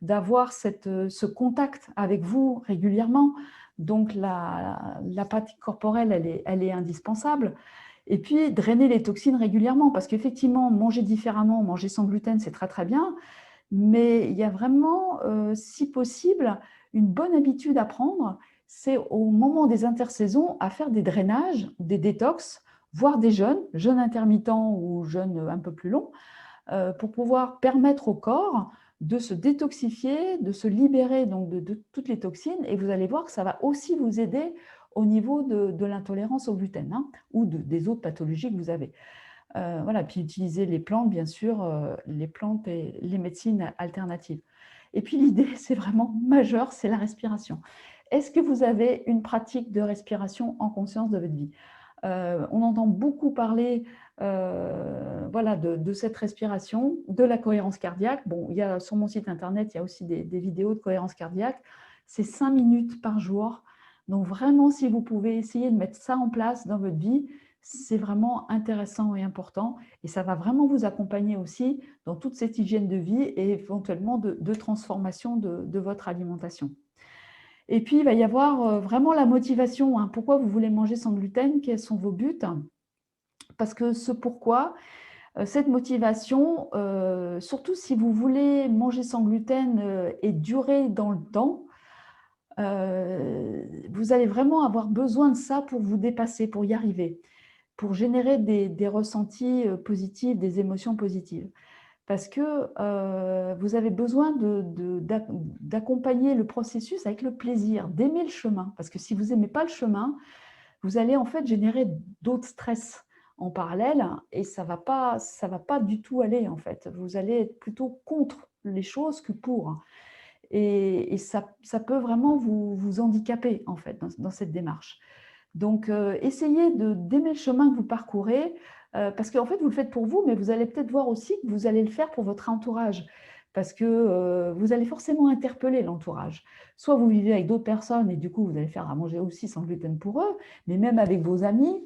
d'avoir ce contact avec vous régulièrement. Donc, la pratique corporelle, elle est indispensable. Et puis, drainer les toxines régulièrement, parce qu'effectivement, manger différemment, manger sans gluten, c'est très, très bien. Mais il y a vraiment, si possible, une bonne habitude à prendre, c'est au moment des intersaisons à faire des drainages, des détox, voire des jeûnes intermittents ou jeûnes un peu plus longs, pour pouvoir permettre au corps de se détoxifier, de se libérer donc de toutes les toxines. Et vous allez voir que ça va aussi vous aider au niveau de l'intolérance au gluten, hein, ou des autres pathologies que vous avez. Voilà, puis utiliser les plantes, bien sûr, les plantes et les médecines alternatives. Et puis l'idée, c'est vraiment majeur, c'est la respiration. Est-ce que vous avez une pratique de respiration en conscience de votre vie? On entend beaucoup parler voilà, de cette respiration, de la cohérence cardiaque. Bon, il y a, sur mon site internet, il y a aussi des vidéos de cohérence cardiaque. C'est 5 minutes par jour. Donc vraiment, si vous pouvez essayer de mettre ça en place dans votre vie, c'est vraiment intéressant et important. Et ça va vraiment vous accompagner aussi dans toute cette hygiène de vie et éventuellement de transformation de votre alimentation. Et puis, il va y avoir vraiment la motivation, hein. Pourquoi vous voulez manger sans gluten? Quels sont vos buts? Parce que ce pourquoi, cette motivation, surtout si vous voulez manger sans gluten et durer dans le temps, vous allez vraiment avoir besoin de ça pour vous dépasser, pour y arriver, pour générer des ressentis positifs, des émotions positives. Parce que vous avez besoin d'accompagner le processus avec le plaisir, d'aimer le chemin. Parce que si vous n'aimez pas le chemin, vous allez en fait générer d'autres stress en parallèle et ça va pas du tout aller en fait. Vous allez être plutôt contre les choses que pour. Et ça peut vraiment vous handicaper en fait dans cette démarche. Donc, essayez d'aimer le chemin que vous parcourez, parce qu'en fait, vous le faites pour vous, mais vous allez peut-être voir aussi que vous allez le faire pour votre entourage, parce que vous allez forcément interpeller l'entourage. Soit vous vivez avec d'autres personnes et du coup, vous allez faire à manger aussi sans gluten pour eux, mais même avec vos amis.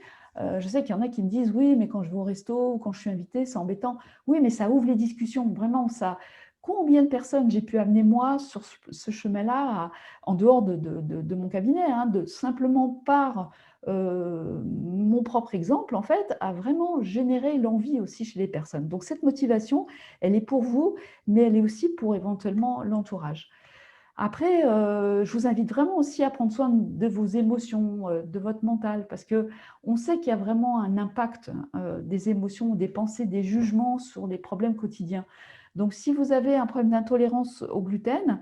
Je sais qu'il y en a qui me disent, oui, mais quand je vais au resto ou quand je suis invitée, c'est embêtant. Oui, mais ça ouvre les discussions, vraiment, ça combien de personnes j'ai pu amener moi sur ce chemin-là, en dehors de mon cabinet, hein, de simplement par mon propre exemple, en fait, a vraiment généré l'envie aussi chez les personnes. Donc cette motivation, elle est pour vous, mais elle est aussi pour éventuellement l'entourage. Après, je vous invite vraiment aussi à prendre soin de vos émotions, de votre mental, parce qu'on sait qu'il y a vraiment un impact des émotions, des pensées, des jugements sur les problèmes quotidiens. Donc, si vous avez un problème d'intolérance au gluten,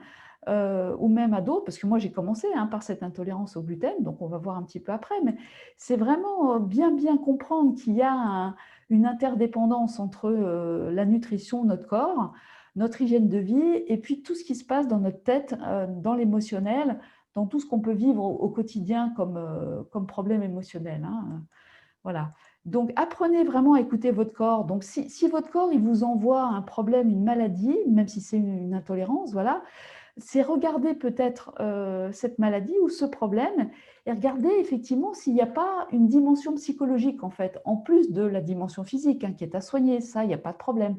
ou même à d'autres, parce que moi j'ai commencé hein, par cette intolérance au gluten, donc on va voir un petit peu après, mais c'est vraiment bien comprendre qu'il y a une interdépendance entre la nutrition, notre corps, notre hygiène de vie, et puis tout ce qui se passe dans notre tête, dans l'émotionnel, dans tout ce qu'on peut vivre au quotidien comme problème émotionnel. Hein. Voilà. Donc, apprenez vraiment à écouter votre corps. Donc, si votre corps il vous envoie un problème, une maladie, même si c'est une intolérance, voilà, c'est regarder peut-être cette maladie ou ce problème et regarder effectivement s'il n'y a pas une dimension psychologique, en fait, en plus de la dimension physique hein, qui est à soigner. Ça, il n'y a pas de problème.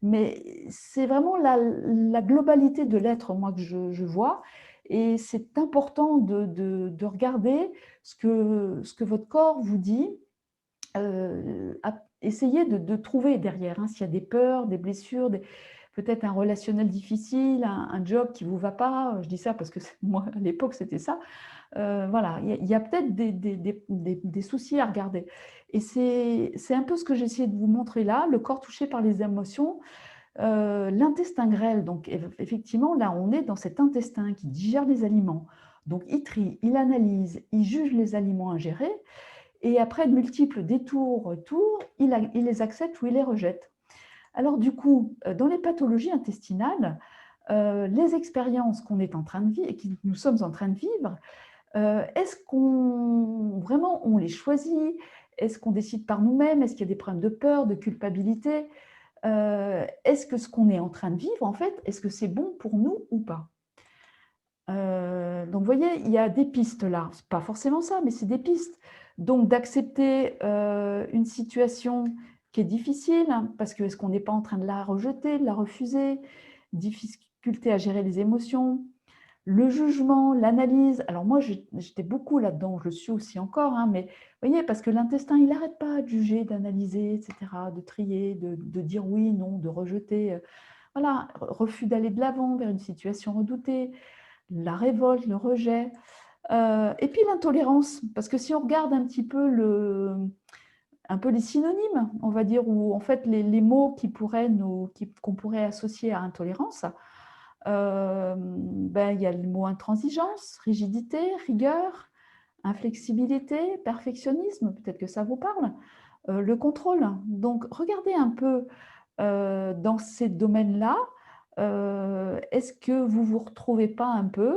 Mais c'est vraiment la globalité de l'être, moi, que je vois. Et c'est important de regarder ce que votre corps vous dit. Essayez de trouver derrière, hein, s'il y a des peurs, des blessures, peut-être un relationnel difficile, un job qui ne vous va pas. Je dis ça parce que moi, à l'époque, c'était ça. Voilà, il y a peut-être des soucis à regarder. Et c'est un peu ce que j'ai essayé de vous montrer là, le corps touché par les émotions. L'intestin grêle, donc effectivement, là, on est dans cet intestin qui digère les aliments. Donc, il trie, il analyse, il juge les aliments ingérés, et après de multiples détours, retours, il les accepte ou il les rejette. Alors, du coup, dans les pathologies intestinales, les expériences qu'on est en train de vivre et que nous sommes en train de vivre, est-ce qu'on vraiment on les choisit? Est-ce qu'on décide par nous-mêmes? Est-ce qu'il y a des problèmes de peur, de culpabilité? Est-ce que ce qu'on est en train de vivre, en fait, est-ce que c'est bon pour nous ou pas? Donc, vous voyez, il y a des pistes là. C'est pas forcément ça, mais c'est des pistes. Donc, d'accepter une situation qui est difficile, hein, parce que est-ce qu'on n'est pas en train de la rejeter, de la refuser? Difficulté à gérer les émotions, le jugement, l'analyse. Alors moi, j'étais beaucoup là-dedans, je le suis aussi encore, hein, mais vous voyez, parce que l'intestin, il n'arrête pas de juger, d'analyser, etc., de trier, de dire oui, non, de rejeter. Voilà, refus d'aller de l'avant vers une situation redoutée, la révolte, le rejet. Et puis l'intolérance, parce que si on regarde un petit peu un peu les synonymes, on va dire, ou en fait les mots qu'on pourrait associer à intolérance, il y a le mot intransigeance, rigidité, rigueur, inflexibilité, perfectionnisme, peut-être que ça vous parle, le contrôle. Donc, regardez un peu dans ces domaines-là, est-ce que vous ne vous retrouvez pas un peu?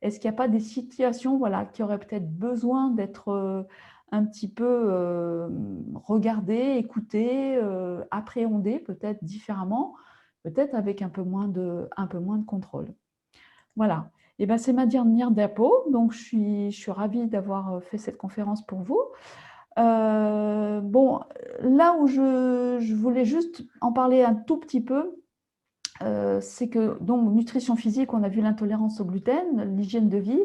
Est-ce qu'il n'y a pas des situations voilà, qui auraient peut-être besoin d'être un petit peu regardées, écoutées, appréhendées peut-être différemment, peut-être avec un peu moins de contrôle. Voilà. Et ben, c'est ma dernière diapo, donc je suis ravie d'avoir fait cette conférence pour vous. Bon, là où je voulais juste en parler un tout petit peu, c'est que, donc, nutrition physique, on a vu l'intolérance au gluten, l'hygiène de vie,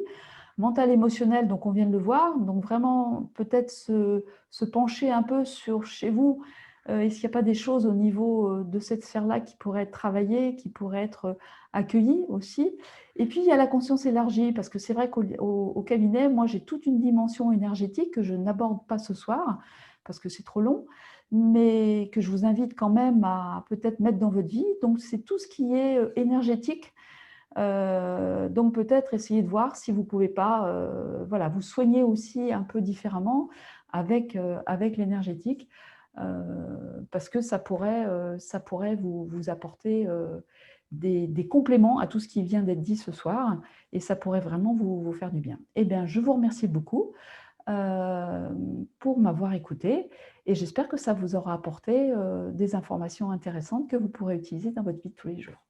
mental, émotionnel, donc on vient de le voir, donc vraiment peut-être se pencher un peu sur chez vous, est-ce qu'il n'y a pas des choses au niveau de cette sphère-là qui pourraient être travaillées, qui pourraient être accueillies aussi. Et puis il y a la conscience élargie, parce que c'est vrai qu'au cabinet, moi j'ai toute une dimension énergétique que je n'aborde pas ce soir, parce que c'est trop long, mais que je vous invite quand même à peut-être mettre dans votre vie. Donc c'est tout ce qui est énergétique. Donc peut-être essayer de voir si vous ne pouvez pas voilà, vous soigner aussi un peu différemment avec l'énergétique, parce que ça pourrait vous apporter des compléments à tout ce qui vient d'être dit ce soir, et ça pourrait vraiment vous faire du bien. Eh bien, je vous remercie beaucoup pour m'avoir écouté, et j'espère que ça vous aura apporté des informations intéressantes que vous pourrez utiliser dans votre vie de tous les jours.